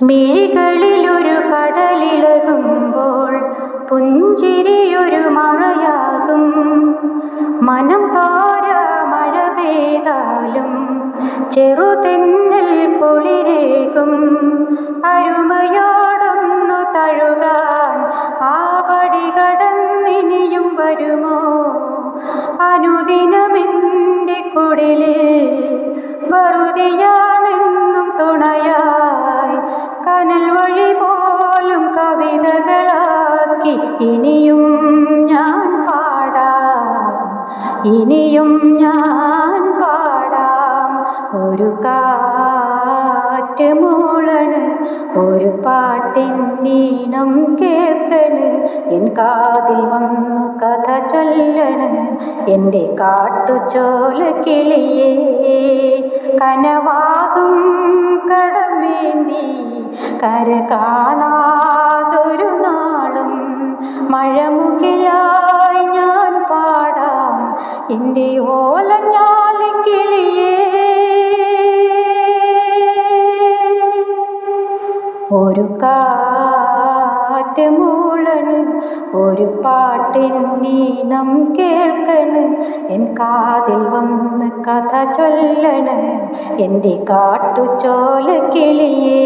മിഴികളിലൊരു കടലിളകുമ്പോൾ പുഞ്ചിരിയൊരു മഴയാകും. മനം തോര മഴ പെയ്താലും ചെറുതെന്നൽ കുളിരേകും. അരുമയോടൊന്നു തഴുകാൻ ആ പടി കടന്നിനിയും വരുമോ? അനുദിനമെൻ്റെ കുടിലിൽ വെറുതെയാണെന്നും തുണയായി കനൽ വഴി പോലും കവിതകളാക്കി ഇനിയും ഞാൻ പാടാം, ഇനിയും ഞാൻ പാടാം. ഒരു കാറ്റ് മൂളണ്, ഒരു പാട്ടിൻ ഈണം കേൾക്കണ്, എൻ കാതിൽ വന്നു കഥ ചൊല്ലണ് എൻ്റെ കാട്ടുചോല കിളിയേ. കനവാകും കടമേന്തി കര കാണാതൊരു നാളും മഴമുകിലായി ഞാൻ പാടാം എൻ്റെ ഓലഞ്ഞാലി കിളിയേ. ഒരു കാറ്റ് മൂളണ്, ഒരു പാട്ടിൻ ഈണം കേൾക്കണ്, എൻ കാതിൽ വന്ന് കഥ ചൊല്ലണ് എൻ്റെ കാട്ടുചോല കിളിയേ.